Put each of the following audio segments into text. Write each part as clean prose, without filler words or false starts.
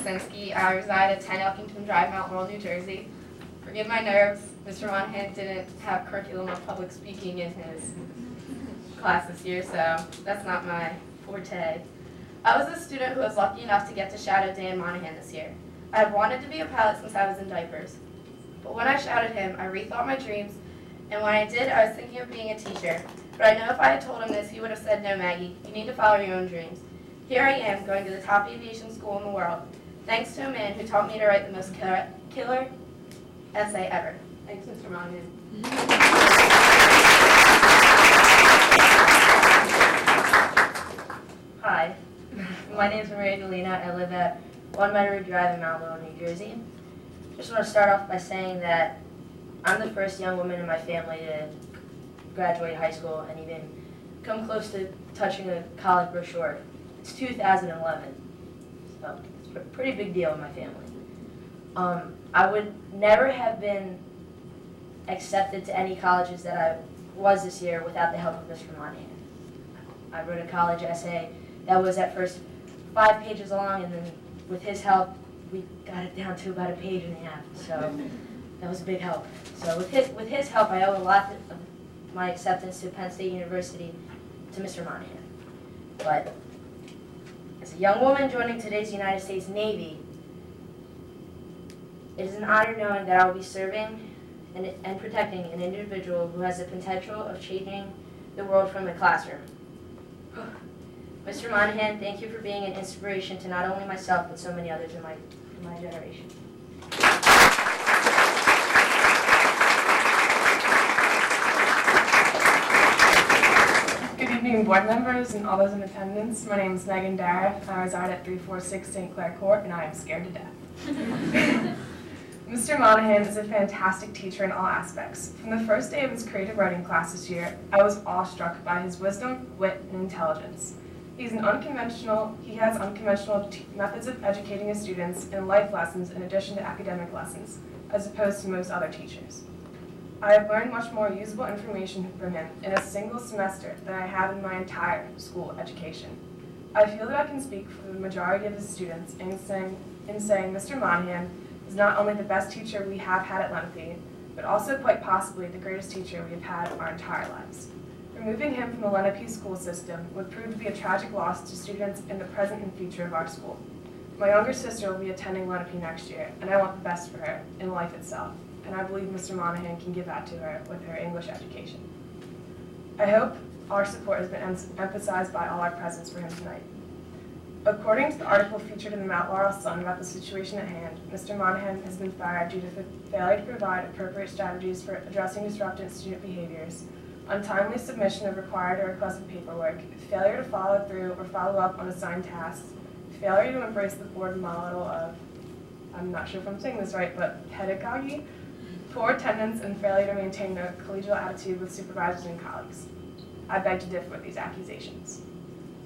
Krasinski. I reside at 10 Elkington Drive, Mount Laurel, New Jersey. Forgive my nerves. Mr. Monahan didn't have curriculum of public speaking in his class this year, so that's not my forte. I was a student who was lucky enough to get to shadow Dan Monahan this year. I had wanted to be a pilot since I was in diapers. But when I shadowed him, I rethought my dreams, and when I did, I was thinking of being a teacher. But I know if I had told him this, he would have said, "No, Maggie, you need to follow your own dreams." Here I am, going to the top aviation school in the world, thanks to a man who taught me to write the most killer essay ever. Thanks, Mr. Monahan. Hi, my name is Monahan Lenape. I live at 1 Meadow Drive in Mount Laurel, New Jersey. Just want to start off by saying that I'm the first young woman in my family to graduate high school and even come close to touching a college brochure. It's 2011, so it's a pretty big deal in my family. I would never have been accepted to any colleges that I was this year without the help of Mr. Monahan. I wrote a college essay that was at first 5 pages long, and then with his help, we got it down to about 1.5 pages, so that was a big help. So with his help, I owe a lot of my acceptance to Penn State University to Mr. Monahan. But as a young woman joining today's United States Navy, it is an honor knowing that I will be serving and protecting an individual who has the potential of changing the world from the classroom. Mr. Monahan, thank you for being an inspiration to not only myself, but so many others in my generation. Good evening, board members and all those in attendance. My name is Megan Dara. I reside at 346 St. Clair Court, and I am scared to death. Mr. Monahan is a fantastic teacher in all aspects. From the first day of his creative writing class this year, I was awestruck by his wisdom, wit, and intelligence. He has unconventional methods of educating his students and life lessons in addition to academic lessons, as opposed to most other teachers. I have learned much more usable information from him in a single semester than I have in my entire school education. I feel that I can speak for the majority of his students in saying Mr. Monahan is not only the best teacher we have had at Lenape, but also quite possibly the greatest teacher we have had our entire lives. Removing him from the Lenape school system would prove to be a tragic loss to students in the present and future of our school. My younger sister will be attending Lenape next year, and I want the best for her in life itself, and I believe Mr. Monahan can give that to her with her English education. I hope our support has been emphasized by all our presence for him tonight. According to the article featured in the Mount Laurel Sun about the situation at hand, Mr. Monahan has been fired due to failure to provide appropriate strategies for addressing disruptive student behaviors, untimely submission of required or requested paperwork, failure to follow through or follow up on assigned tasks, failure to embrace the board model of, I'm not sure if I'm saying this right, but pedagogy, poor attendance, and failure to maintain a collegial attitude with supervisors and colleagues. I beg to differ with these accusations.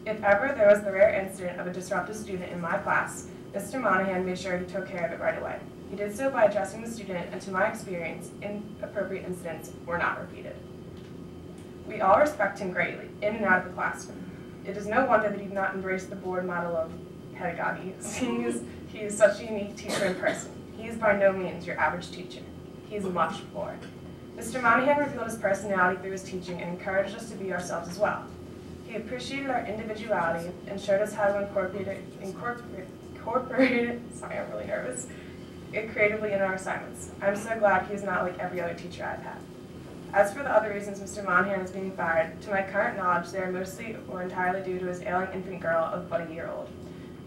If ever there was the rare incident of a disruptive student in my class, Mr. Monahan made sure he took care of it right away. He did so by addressing the student, and to my experience, inappropriate incidents were not repeated. We all respect him greatly, in and out of the classroom. It is no wonder that he did not embrace the board model of pedagogy, seeing he is such a unique teacher in person. He is by no means your average teacher. He is much more. Mr. Monahan revealed his personality through his teaching and encouraged us to be ourselves as well. He appreciated our individuality and showed us how to incorporate it, sorry, I'm really nervous, creatively in our assignments. I'm so glad he is not like every other teacher I've had. As for the other reasons Mr. Monahan is being fired, to my current knowledge, they are mostly or entirely due to his ailing infant girl of but a year old.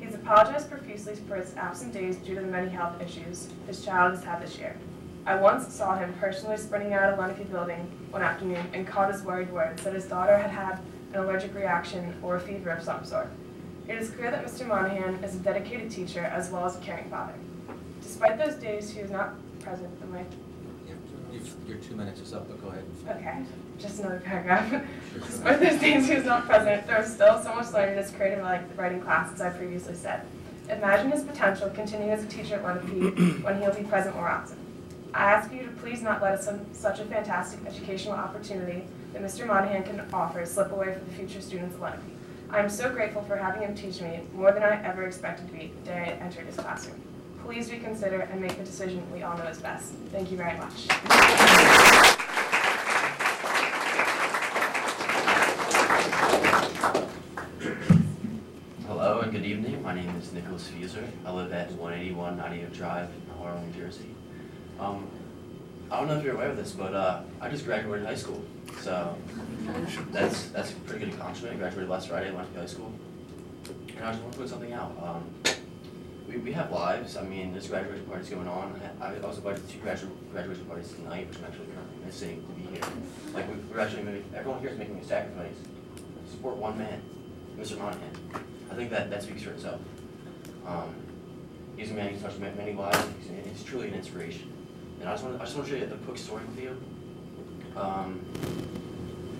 He's apologized profusely for his absent days due to the many health issues his child has had this year. I once saw him personally sprinting out of Lenape building one afternoon and caught his worried words that his daughter had had an allergic reaction or a fever of some sort. It is clear that Mr. Monahan is a dedicated teacher as well as a caring father. Despite those days, he was not present. Your 2 minutes is up, but go ahead. Okay, just another paragraph. Despite those days he was not present, there was still so much learning in his creative writing class, as I previously said. Imagine his potential continuing as a teacher at Lenape when he will be present more often. I ask you to please not let such a fantastic educational opportunity that Mr. Monahan can offer slip away for the future students of Lenape. I'm so grateful for having him teach me more than I ever expected to be the day I entered his classroom. Please reconsider and make the decision we all know is best. Thank you very much. Hello and good evening. My name is Nicholas Fieser. I live at 181 Nadia Drive in Harlem, New Jersey. I don't know if you're aware of this, but I just graduated high school. So that's a pretty good accomplishment. I graduated last Friday, went to high school. And I just want to put something out. We have lives. I mean, there's graduation parties going on. I was invited to two graduation parties tonight, which I'm actually currently missing to be here. Like, we're actually everyone here is making a sacrifice to support one man, Mr. Monahan. I think that speaks for itself. He's a man who's touched many lives. He's truly an inspiration. And I just want to show you a quick story with you.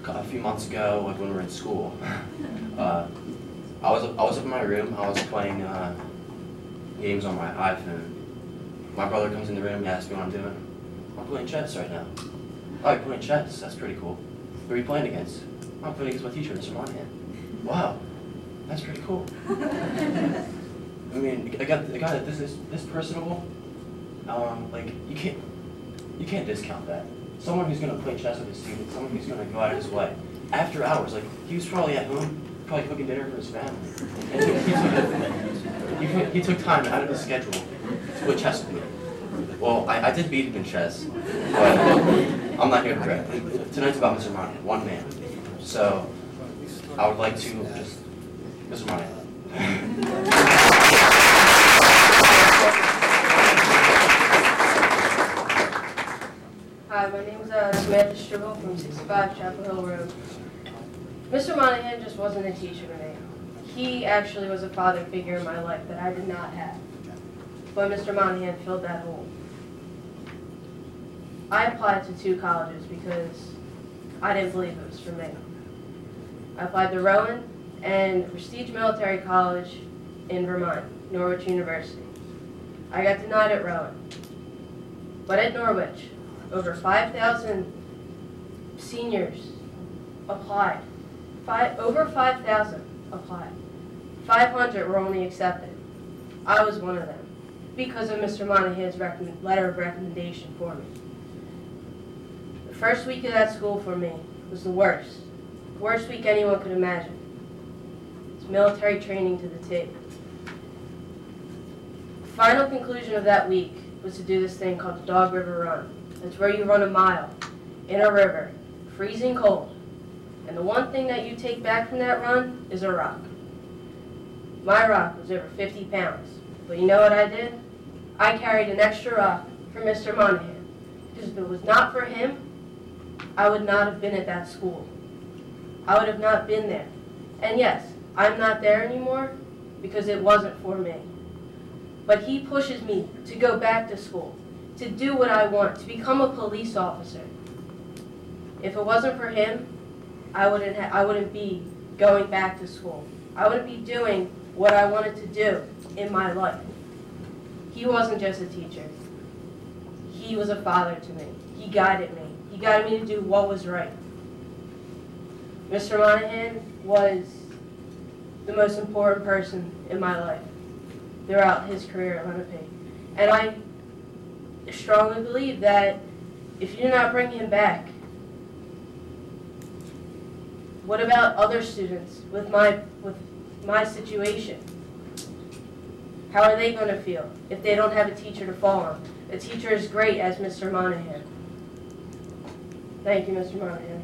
A few months ago, like when we were in school, I was up in my room. I was playing games on my iPhone. My brother comes in the room. He asks me what I'm doing. I'm playing chess right now. Oh, you're playing chess? That's pretty cool. Who are you playing against? I'm playing against my teacher, Mr. Monahan. Wow, that's pretty cool. I mean, a guy that this personable, like you can't discount that. Someone who's going to play chess with his students, someone who's going to go out of his way after hours. Like, he was probably at home, probably cooking dinner for his family. And he took time out of his schedule to play chess with me. Well, I did beat him in chess, but I'm not here to brag. Tonight's about Mr. Monahan, one man. So I would like to just, Mr. Monahan. Hi, my name is Samantha Stribble from 65 Chapel Hill Road. Mr. Monahan just wasn't a teacher to me. He actually was a father figure in my life that I did not have. But Mr. Monahan filled that hole. I applied to 2 colleges because I didn't believe it was for me. I applied to Rowan and Prestige Military College in Vermont, Norwich University. I got denied at Rowan. But at Norwich, over 5,000 seniors applied. Over 5,000 applied. 500 were only accepted. I was one of them because of Mr. Monahan's letter of recommendation for me. The first week of that school for me was the worst week anyone could imagine. It's military training to the T. The final conclusion of that week was to do this thing called the Dog River Run. It's where you run a mile in a river, freezing cold. And the one thing that you take back from that run is a rock. My rock was over 50 pounds. But you know what I did? I carried an extra rock for Mr. Monahan. Because if it was not for him, I would not have been at that school. I would have not been there. And yes, I'm not there anymore because it wasn't for me. But he pushes me to go back to school, to do what I want, to become a police officer. If it wasn't for him, I wouldn't be going back to school. I wouldn't be doing what I wanted to do in my life. He wasn't just a teacher. He was a father to me. He guided me. He guided me to do what was right. Mr. Monahan was the most important person in my life throughout his career at Lenape. And I strongly believe that if you do not bring him back, what about other students with my situation? How are they going to feel if they don't have a teacher to fall on? A teacher as great as Mr. Monahan. Thank you, Mr. Monahan.